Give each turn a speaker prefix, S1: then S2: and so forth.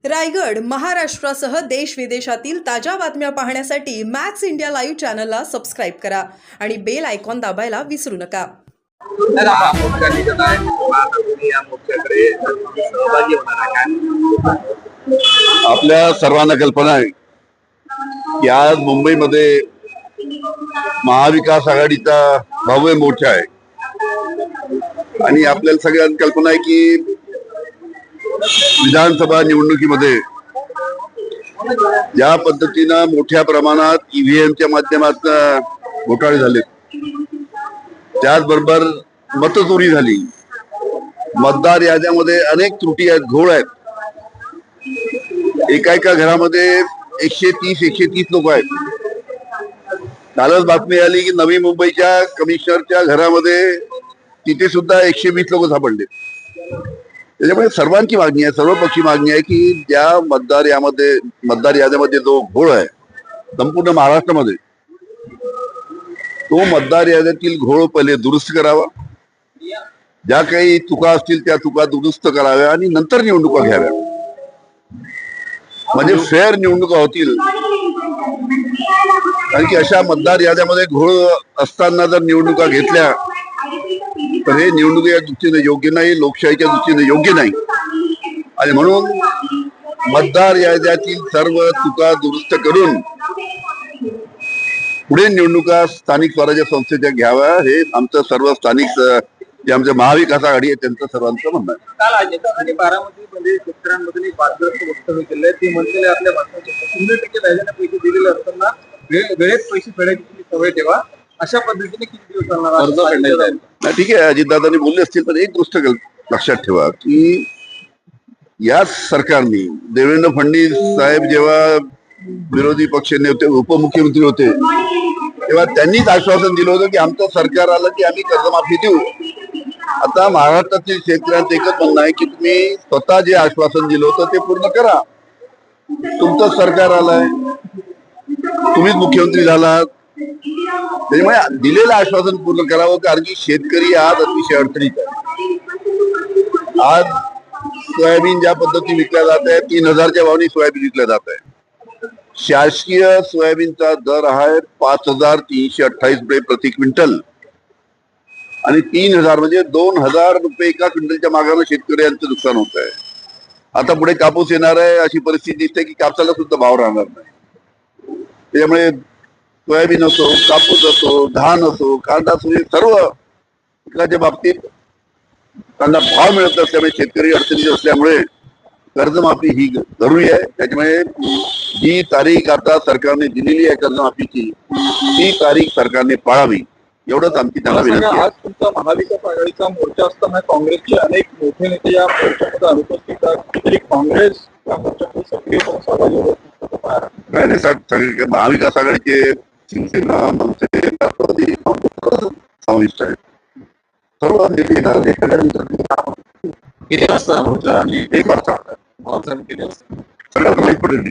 S1: रायगड महाराष्ट्रासह देश विदेशातील ताज्या बातम्या पाहण्यासाठी मॅक्स इंडिया लाईव्ह चॅनलला सबस्क्राईब करा आणि बेल आयकॉन दाबायला विसरू नका.
S2: आपल्या सर्वांना कल्पना आहे की आज मुंबईमध्ये महाविकास आघाडीचा भव्य मोर्चा आहे आणि आपल्याला सगळ्यांना कल्पना आहे की विधानसभा निवडणुकीमध्ये ज्या पद्धतीनं मोठ्या प्रमाणात ईव्हीएमच्या माध्यमातून घोटाळे झाले, त्याचबरोबर मतचोरी झाली, मतदार याद्यामध्ये अनेक त्रुटी आहेत, घोळ आहेत. एका घरामध्ये 130 लोक आहेत. कालच बातमी आली की नवी मुंबईच्या कमिशनरच्या घरामध्ये तिथे सुद्धा 120 लोक सापडले. त्याच्यामुळे सर्वांची मागणी आहे, सर्वपक्षी मागणी आहे की ज्या मतदार याद्यामध्ये जो घोळ आहे संपूर्ण महाराष्ट्रामध्ये, तो मतदार याद्यातील घोळ पहिले दुरुस्त करावा, ज्या काही चुका असतील त्या चुका दुरुस्त कराव्या आणि नंतर निवडणुका घ्याव्या, म्हणजे फेअर निवडणुका होतील. कारण की अशा मतदार याद्यामध्ये घोळ असताना जर निवडणुका घेतल्या तर हे निवडणुकीच्या दृष्टीने योग्य नाही, लोकशाहीच्या दृष्टीने योग्य नाही. आणि म्हणून मतदार याद्यातील सर्व चुका दुरुस्त करून पुढे निवडणुका स्थानिक स्वराज्य संस्थेच्या घ्याव्या, हे आमचं सर्व स्थानिक जे आमचं महाविकास आघाडी आहे त्यांचं सर्वांचं म्हणणं आहे.
S3: काल आणि बारामतीमध्ये शेतकऱ्यांमध्ये वादग्रस्त वक्तव्य केलंय. ते म्हणलेले आपल्या भाषणाचे 100% राहिलेल्या पैसे दिलेले असताना वेळेत पैसे फेडायची सवय ठेवा, अशा पद्धतीने किती दिवस चालणार?
S2: ठीक आहे, अजितदादांनी बोलले असतील, पण एक गोष्ट लक्षात ठेवा की या सरकारने देवेंद्र फडणवीस साहेब जेव्हा विरोधी पक्ष नेते उपमुख्यमंत्री होते तेव्हा त्यांनीच आश्वासन दिलं होतं की आमचं सरकार आलं की आम्ही कर्जमाफी देऊ. आता महाराष्ट्रातील शेतकऱ्यांचं एकच म्हणणं आहे की तुम्ही स्वतः जे आश्वासन दिलं होतं ते पूर्ण करा. तुमचं सरकार आलंय, तुम्हीच मुख्यमंत्री झालात, त्याच्यामुळे दिलेलं आश्वासन पूर्ण करावं. कारण की शेतकरी आज अतिशय अडचणीत आहे. आज सोयाबीन ज्या पद्धतीने विकल्या जात आहे, 3000च्या भावाने सोयाबीन विकल्या जात आहे. शासकीय सोयाबीनचा दर आहे 5328 रुपये प्रति क्विंटल आणि 3000 म्हणजे 2000 रुपये एका क्विंटलच्या मागानं शेतकऱ्यांचं नुकसान होत आहे. आता पुढे कापूस येणार आहे, अशी परिस्थिती दिसते की कापसाला सुद्धा भाव राहणार नाही. त्याच्यामुळे सोयाबीन असो, कापूस असो, धान असो, कांदा असो, हे सर्व पिकाच्या बाबतीत त्यांना भाव मिळत नसल्यामुळे शेतकरी अडचणीत असल्यामुळे कर्जमाफी ही जरुरी आहे. त्याच्यामुळे जी तारीख आता सरकारने दिलेली आहे कर्जमाफीची, ती तारीख सरकारने पाळावी, एवढंच आमची त्यांना विनंती आहे.
S3: आज तुमचा महाविकास आघाडीचा मोर्चा असताना काँग्रेसचे अनेक मोठे नेते या मोर्चामध्ये अनुपस्थित आहेत. तरी काँग्रेस या मोर्चामध्ये सक्रियपणे सहभागी होत
S2: नाही. सगळे महाविकास आघाडीचे शिवसेना, मनसे, राष्ट्रवादी समाविष्ट आहेत. सर्व नेते
S3: किती वाजता मोर्चा आणि
S2: 1 वाजता
S3: किती वाजता
S2: सगळ्यात माहिती पडेल.